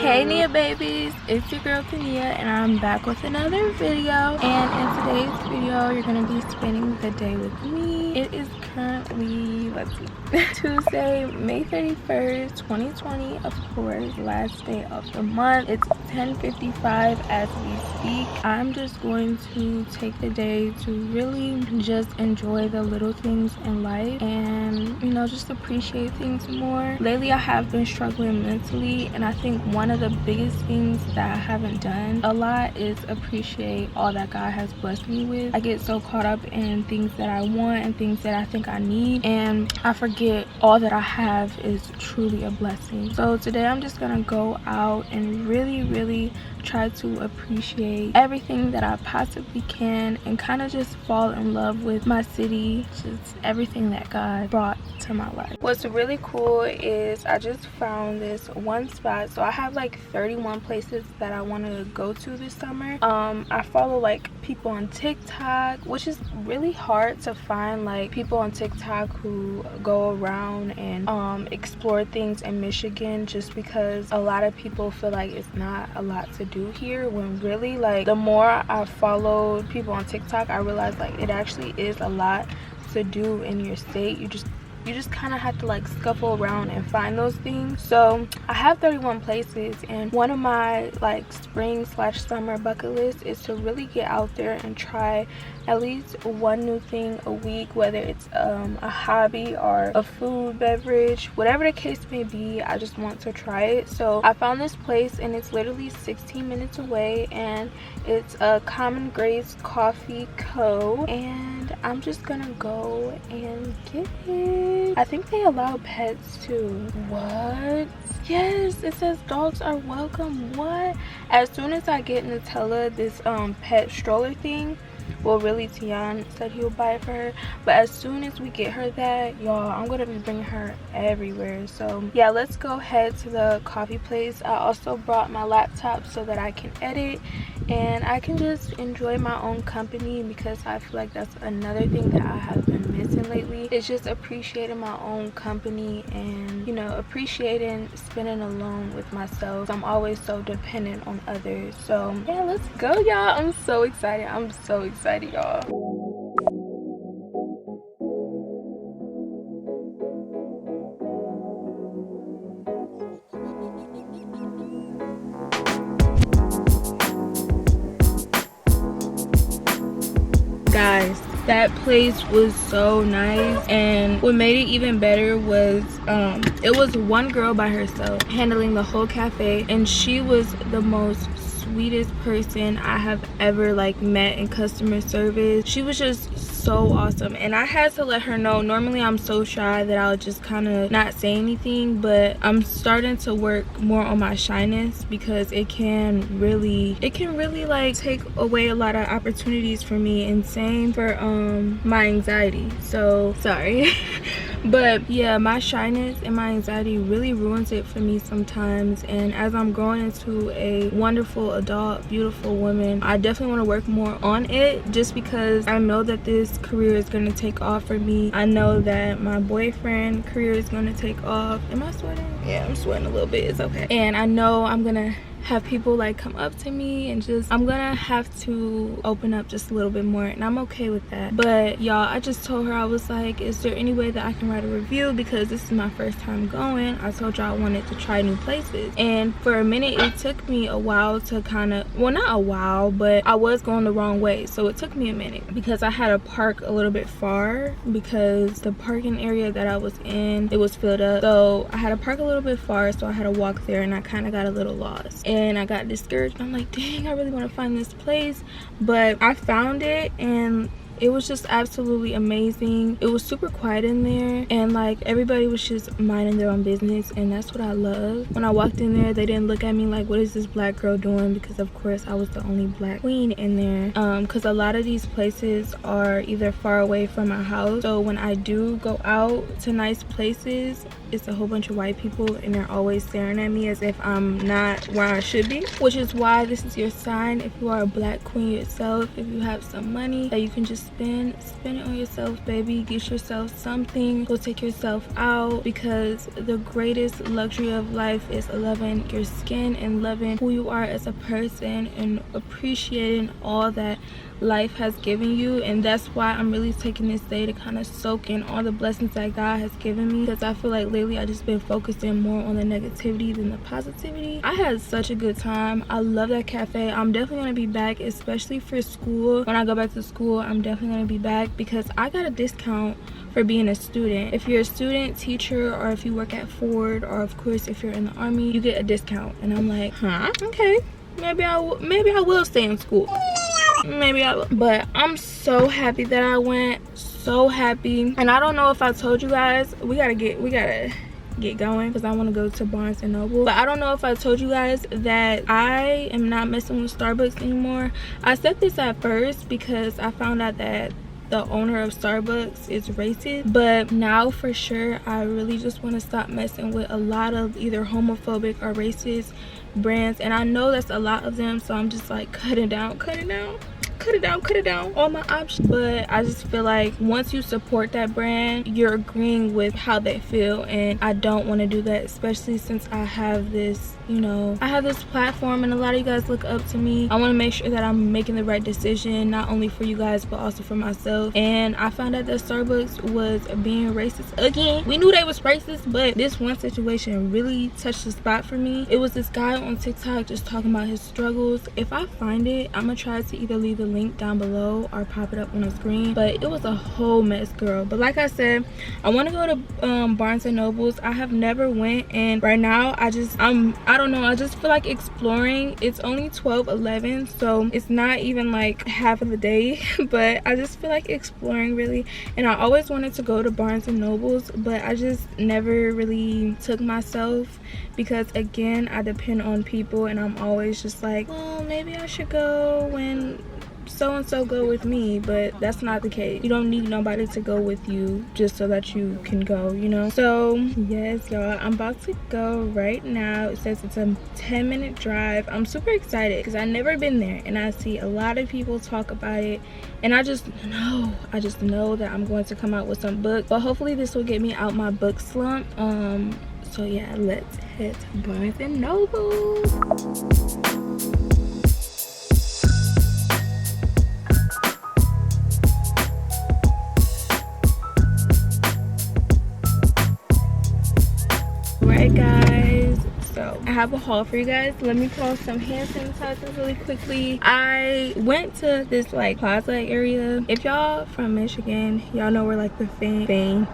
Hey Nia babies, it's your girl Tania and I'm back with another video. And in today's video you're gonna be spending the day with me. It is currently, let's see, Tuesday, May 31st, 2020, of course, last day of the month. It's 10:55 as we speak. I'm just going to take the day to really just enjoy the little things in life and, you know, just appreciate things more. Lately I have been struggling mentally, and I think one of the biggest things that I haven't done a lot is appreciate all that God has blessed me with. I get so caught up in things that I want and things that I think I need, and I forget all that I have is truly a blessing. So today I'm just gonna go out and really try to appreciate everything that I possibly can and kind of just fall in love with my city, just everything that God brought to my life. What's really cool is I just found this one spot. So I have like 31 places that I want to go to this summer. I follow like people on TikTok, which is really hard to find like people on TikTok who go around and explore things in Michigan, just because a lot of people feel like it's not a lot to do here, when really, like, the more I follow people on TikTok, I realize like it actually is a lot to do in your state. You just kind of have to like scuffle around and find those things. So I have 31 places, and one of my like spring/summer bucket list is to really get out there and try at least one new thing a week, whether it's a hobby or a food, beverage, whatever the case may be. I just want to try it. So I found this place, and it's literally 16 minutes away, and it's a Common Grace Coffee Co. And I'm just gonna go and get it. I think they allow pets too. What? Yes, it says dogs are welcome. What? As soon as I get Nutella, this pet stroller thing, well, really, Tian said he would buy it for her, but as soon as we get her that, y'all, I'm gonna be bringing her everywhere. So yeah, let's go head to the coffee place. I also brought my laptop so that I can edit and I can just enjoy my own company, because I feel like that's another thing that I have been missing lately. It's just appreciating my own company and, you know, appreciating spending alone with myself. I'm always so dependent on others. So yeah, let's go, y'all. I'm so excited. I'm so excited, y'all. Guys, that place was so nice, and what made it even better was it was one girl by herself handling the whole cafe, and she was the most sweetest person I have ever like met in customer service. She was just so awesome, and I had to let her know. Normally I'm so shy that I'll just kind of not say anything, but I'm starting to work more on my shyness, because it can really like take away a lot of opportunities for me, and same for my anxiety. So sorry. But yeah, my shyness and my anxiety really ruins it for me sometimes, and as I'm growing into a wonderful adult, beautiful woman, I definitely want to work more on it, just because I know that this career is going to take off for me. I know that my boyfriend career is going to take off. Am I sweating? Yeah, I'm sweating a little bit. It's okay. And I know I'm gonna have people like come up to me, and just I'm gonna have to open up just a little bit more, and I'm okay with that. But y'all, I just told her, I was like, is there any way that I can write a review, because this is my first time going. I told y'all I wanted to try new places, and for a minute it took me a while to kind of, well, not a while, but I was going the wrong way, so it took me a minute, because I had to park a little bit far, because the parking area that I was in, it was filled up. So I had to park a little bit far, so I had to walk there, and I kind of got a little lost, and I got discouraged. I'm like, dang, I really want to find this place, but I found it, and it was just absolutely amazing. It was super quiet in there, and like everybody was just minding their own business, and that's what I love. When I walked in there, they didn't look at me like, what is this black girl doing, because of course I was the only black queen in there, because a lot of these places are either far away from my house, so when I do go out to nice places, it's a whole bunch of white people and they're always staring at me as if I'm not where I should be, which is why this is your sign. If you are a black queen yourself, if you have some money that you can just spend it on yourself, baby. Get yourself something, go take yourself out, because the greatest luxury of life is loving your skin and loving who you are as a person and appreciating all that life has given you. And that's why I'm really taking this day to kind of soak in all the blessings that God has given me, because I feel like lately I just been focusing more on the negativity than the positivity. I had such a good time. I love that cafe. I'm definitely going to be back, especially for school. When I go back to school, I'm definitely going to be back because I got a discount for being a student. If you're a student, teacher, or if you work at Ford, or of course if you're in the army, you get a discount. And I'm like, huh, okay, maybe I will stay in school. Maybe I will. But I'm so happy that I went, so happy. And I don't know if I told you guys, we gotta get going because I want to go to Barnes and Noble. But I don't know if I told you guys that I am not messing with Starbucks anymore. I said this at first because I found out that the owner of Starbucks is racist, but now for sure I really just want to stop messing with a lot of either homophobic or racist brands, and I know that's a lot of them, so I'm just like cutting down all my options. But I just feel like once you support that brand, you're agreeing with how they feel, and I don't want to do that, especially since I have this, you know, I have this platform and a lot of you guys look up to me. I want to make sure that I'm making the right decision, not only for you guys but also for myself. And I found out that Starbucks was being racist again. We knew they was racist, but this one situation really touched the spot for me. It was this guy on TikTok just talking about his struggles. If I find it, I'm gonna try to either leave the link down below or pop it up on the screen, but it was a whole mess, girl. But like I said, I want to go to Barnes and Nobles. I have never went, and right now I don't know, I just feel like exploring. It's only 12:11, so it's not even like half of the day, but I just feel like exploring really. And I always wanted to go to Barnes and Nobles, but I just never really took myself, because again, I depend on people and I'm always just like, well, maybe I should go when so and so go with me. But that's not the case. You don't need nobody to go with you just so that you can go, you know. So yes, y'all, I'm about to go right now. It says it's a 10-minute drive. I'm super excited because I've never been there, and I see a lot of people talk about it, and I just know that I'm going to come out with some books. But hopefully this will get me out my book slump. So yeah, let's hit Barnes and Noble. Right, guys, so I have a haul for you guys. Let me put on some hand sanitizer really quickly. I went to this like plaza area. If y'all from Michigan, y'all know where like the Fairlane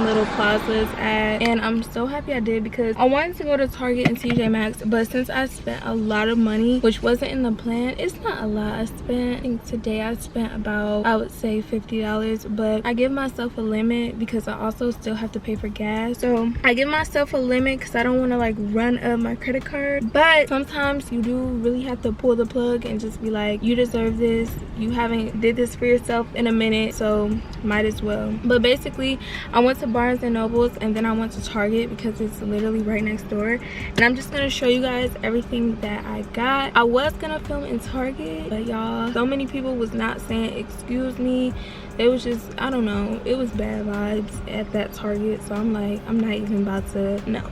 little plazas at, and I'm so happy I did because I wanted to go to Target and TJ Maxx, but since I spent a lot of money, which wasn't in the plan, it's not a lot. I think today I spent about, I would say $50, but I give myself a limit because I also still have to pay for gas. So I give myself a limit because I don't want to like run up my credit card, but sometimes you do really have to pull the plug and just be like, you deserve this. You haven't did this for yourself in a minute, so might as well. But basically I went to Barnes and Nobles and then I went to Target because it's literally right next door, and I'm just gonna show you guys everything that I got. I was gonna film in Target, but y'all, so many people was not saying excuse me. It was just, I don't know, it was bad vibes at that Target, so I'm like, I'm not even about to, no,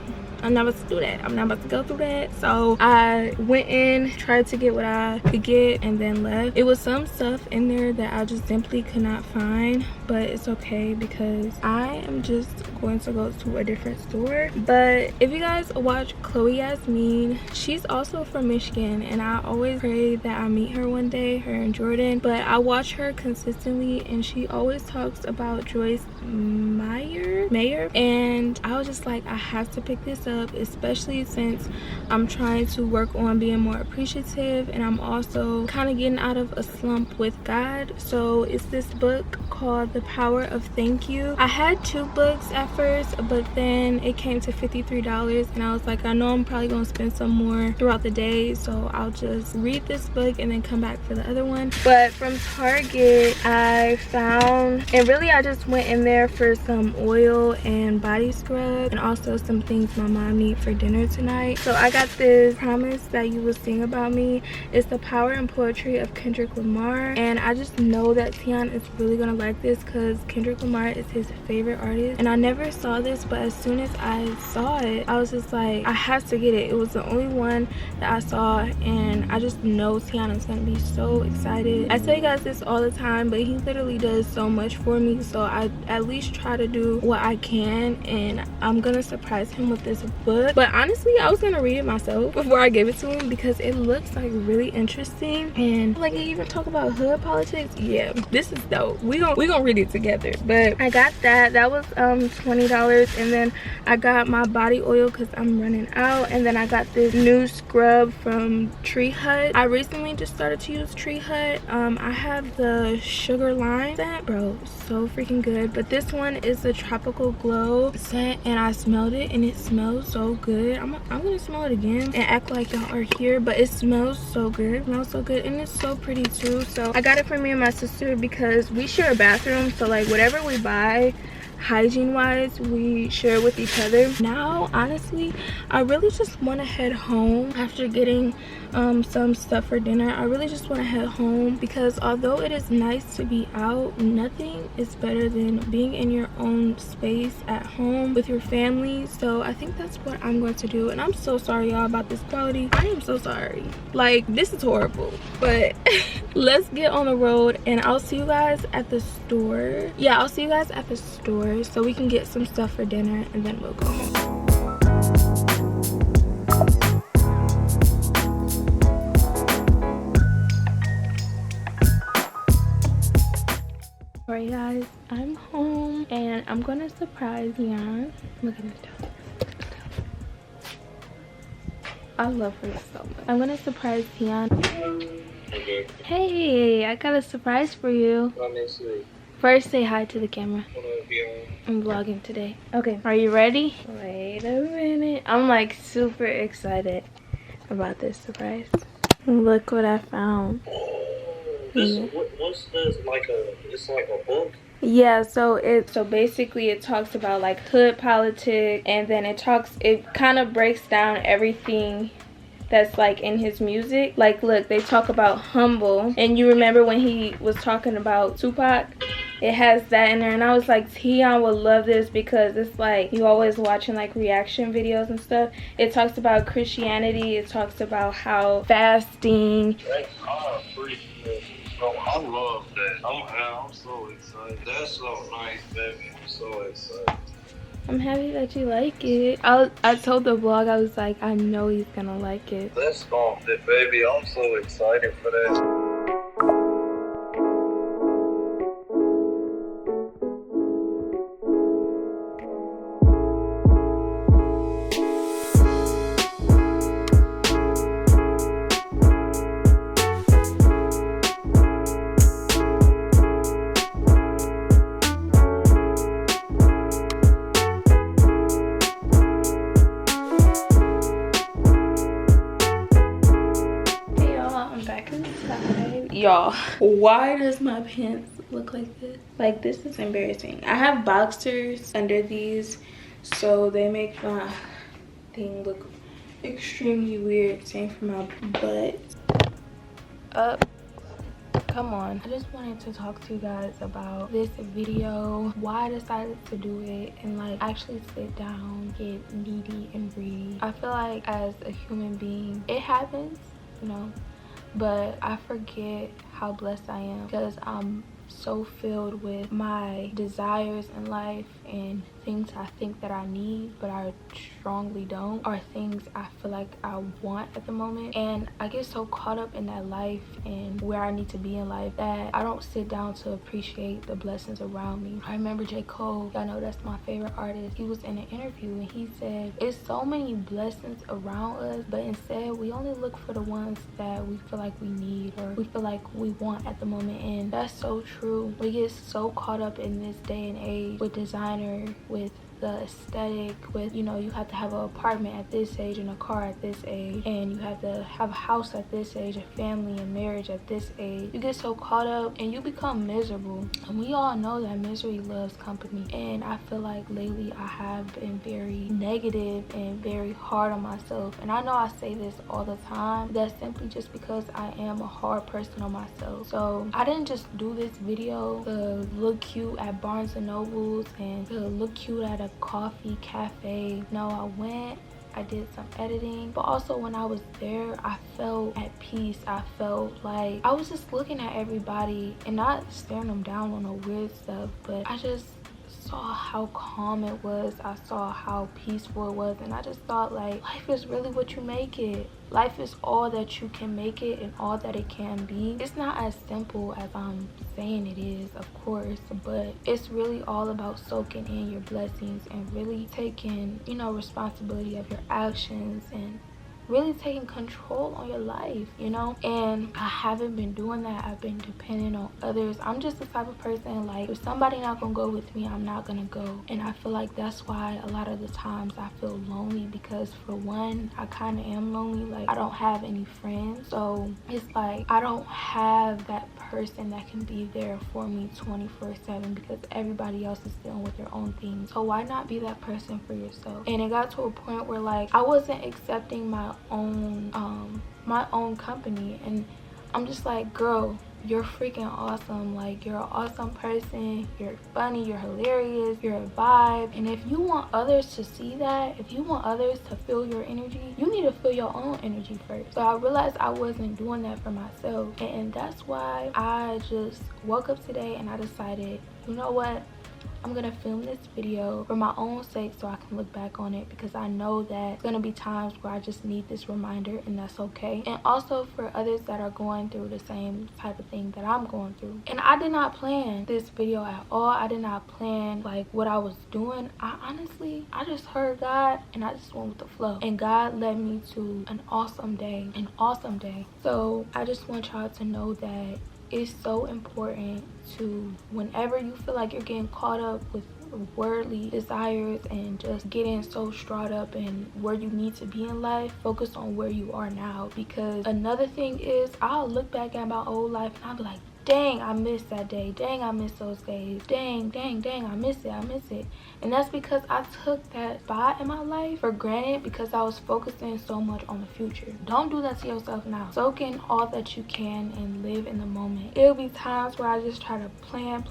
I'm not about to do that. I'm not about to go through that. So I went in, tried to get what I could get, and then left. It was some stuff in there that I just simply could not find, but it's okay because I am just going to go to a different store. But if you guys watch Chloe Yasmin, she's also from Michigan, and I always pray that I meet her one day, her and Jordan. But I watch her consistently, and she always talks about Joyce Mayer, and I was just like, I have to pick this up, especially since I'm trying to work on being more appreciative, and I'm also kind of getting out of a slump with God. So it's this book called The Power of Thank You. I had two books at first, but then it came to $53, and I was like, I know I'm probably gonna spend some more throughout the day, so I'll just read this book and then come back for the other one. But from Target, I found, and really I just went in there for some oil and body scrub, and also some things my mom needs for dinner tonight. So I got this Promise That You Will Sing About Me. It's the power and poetry of Kendrick Lamar, and I just know that Tian is really gonna like this because Kendrick Lamar is his favorite artist. And I never saw this, but as soon as I saw it, I was just like, I have to get it. It was the only one that I saw, and I just know Tian is gonna be so excited. I tell you guys this all the time, but he literally does so much for me, so I at least try to do what I can, and I'm gonna surprise him with this book. But honestly, I was gonna read it myself before I gave it to him because it looks like really interesting, and like it even talk about hood politics. Yeah, this is dope. We gonna read it together. But I got that was $20, and then I got my body oil because I'm running out, and then I got this new scrub from Tree Hut. I recently just started to use Tree Hut. I have the Sugar Lime scent, bro, so freaking good. But this one is the Tropical Glow scent, and I smelled it and it smells so good. I'm gonna smell it again and act like y'all are here, but it smells so good. It smells so good, and it's so pretty too. So I got it for me and my sister because we share a bathroom, so like whatever we buy hygiene wise, we share with each other. Now honestly, I really just want to head home after getting some stuff for dinner. I really just want to head home because although it is nice to be out, nothing is better than being in your own space at home with your family. So I think that's what I'm going to do, and I'm so sorry y'all about this quality. I am so sorry, like this is horrible, but let's get on the road and I'll see you guys at the store. Yeah, I'll see you guys at the store so we can get some stuff for dinner, and then we'll go home. Alright guys, I'm home and I'm gonna surprise Tian. Look at this toe. I love her so much. I'm gonna surprise Tian. Okay. Hey, I got a surprise for you. First, say hi to the camera. I'm vlogging today. Okay, are you ready? Wait a minute. I'm like super excited about this surprise. Look what I found. What's this? It's like a book? Yeah, so basically it talks about like hood politics, and then it kind of breaks down everything that's like in his music. Like look, they talk about humble, and you remember when he was talking about Tupac, it has that in there, and I was like, Tian will love this because it's like you always watching like reaction videos and stuff. It talks about Christianity, it talks about how fasting. I appreciate it. I love that. I'm so excited. That's so nice, baby. I'm so excited. I'm happy that you like it. I told the vlog, I was like, I know he's gonna like it. That's gone, baby. I'm so excited for that. Y'all, why does my pants look like this? Like, this is embarrassing. I have boxers under these, so they make my thing look extremely weird. Same for my butt. Up. Come on. I just wanted to talk to you guys about this video, why I decided to do it, and like actually sit down, get needy and greedy. I feel like as a human being, it happens, you know, but I forget how blessed I am because I'm so filled with my desires in life and things I think that I need but I strongly don't, or things I feel like I want at the moment, and I get so caught up in that life and where I need to be in life that I don't sit down to appreciate the blessings around me. I remember J. Cole, y'all know that's my favorite artist, he was in an interview and he said it's so many blessings around us, but instead we only look for the ones that we feel like we need or we feel like we want at the moment. And that's so true. We get so caught up in this day and age with designer, with the aesthetic with, you know, you have to have an apartment at this age and a car at this age, and you have to have a house at this age, a family and marriage at this age. You get so caught up and you become miserable, and we all know that misery loves company. And I feel like lately I have been very negative and very hard on myself, and I know I say this all the time. That's simply just because I am a hard person on myself. So I didn't just do this video to look cute at Barnes and Nobles and to look cute at a coffee cafe. No, I did some editing, but also when I was there, I felt at peace. I felt like I was just looking at everybody and not staring them down on no weird stuff, but I just saw how calm it was. I saw how peaceful it was, and I just thought, like, life is really what you make it. Life is all that you can make it and all that it can be. It's not as simple as I'm saying it is, of course, but it's really all about soaking in your blessings and really taking, you know, responsibility of your actions and really taking control on your life, you know. And I haven't been doing that. I've been depending on others. I'm just the type of person, like, if somebody not gonna go with me, I'm not gonna go. And I feel like that's why a lot of the times I feel lonely, because for one, I kind of am lonely. Like, I don't have any friends, so it's like I don't have that person that can be there for me 24/7 because everybody else is dealing with their own things. So why not be that person for yourself? And it got to a point where, like, I wasn't accepting my own company, and I'm just like, girl, you're freaking awesome. Like, you're an awesome person, you're funny, you're hilarious, you're a vibe. And if you want others to see that, if you want others to feel your energy, you need to feel your own energy first. So I realized I wasn't doing that for myself, and that's why I just woke up today and I decided, you know what, I'm gonna film this video for my own sake so I can look back on it, because I know that it's gonna be times where I just need this reminder, and that's okay. And also for others that are going through the same type of thing that I'm going through. And I did not plan this video at all. I did not plan like what I was doing. I just heard God and I just went with the flow, and God led me to an awesome day. So I just want y'all to know that it's so important to, whenever you feel like you're getting caught up with worldly desires and just getting so straught up in where you need to be in life, focus on where you are now. Because another thing is, I'll look back at my old life and I'll be like, dang, I missed that day. Dang, I missed those days. Dang, I miss it. And that's because I took that spot in my life for granted because I was focusing so much on the future. Don't do that to yourself now. Soak in all that you can and live in the moment. It'll be times where I just try to plan.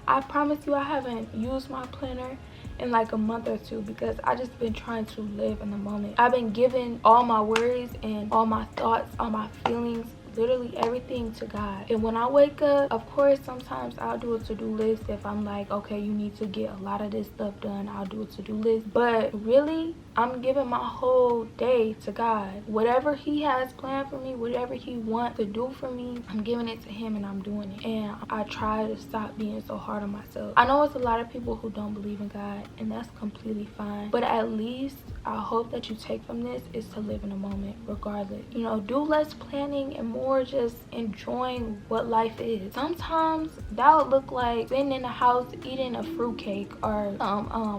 I promise you, I haven't used my planner in like a month or two because I just been trying to live in the moment. I've been giving all my worries and all my thoughts, all my feelings, literally everything to God. And when I wake up, of course, sometimes I'll do a to-do list. If I'm like, okay, you need to get a lot of this stuff done, I'll do a to-do list. But really, I'm giving my whole day to God. Whatever he has planned for me, whatever he wants to do for me, I'm giving it to him and I'm doing it. And I try to stop being so hard on myself. I know it's a lot of people who don't believe in God, and that's completely fine. But at least I hope that you take from this is to live in the moment regardless. You know, do less planning and more just enjoying what life is. Sometimes that would look like sitting in the house eating a fruit cake or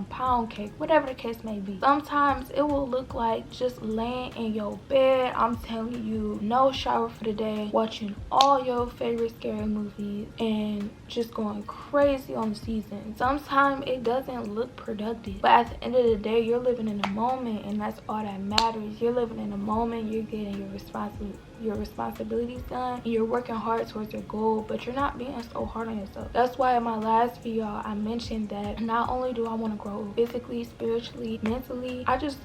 pound cake, whatever the case may be. Sometimes it will look like just laying in your bed, I'm telling you, no shower for the day, watching all your favorite scary movies and just going crazy on the season. Sometimes it doesn't look productive, but at the end of the day, you're living in the moment, and that's all that matters. You're living in the moment, you're getting your responsibilities done, and you're working hard towards your goal, but you're not being so hard on yourself. That's why in my last video I mentioned that not only do I want to grow physically, spiritually, mentally, I just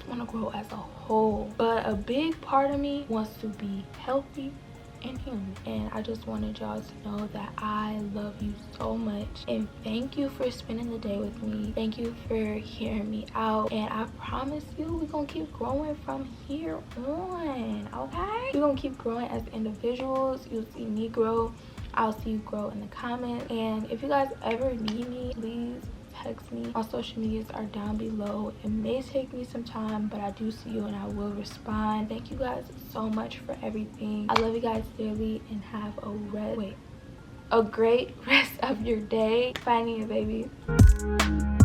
want to grow as a whole, but a big part of me wants to be healthy and human. And I just wanted y'all to know that I love you so much, and thank you for spending the day with me. Thank you for hearing me out, and I promise you we're gonna keep growing from here on, okay? We're gonna keep growing as individuals. You'll see me grow, I'll see you grow in the comments. And if you guys ever need me, please text me. My social medias are down below. It may take me some time, but I do see you and I will respond. Thank you guys so much for everything. I love you guys dearly, and have a a great rest of your day. Finding you, baby.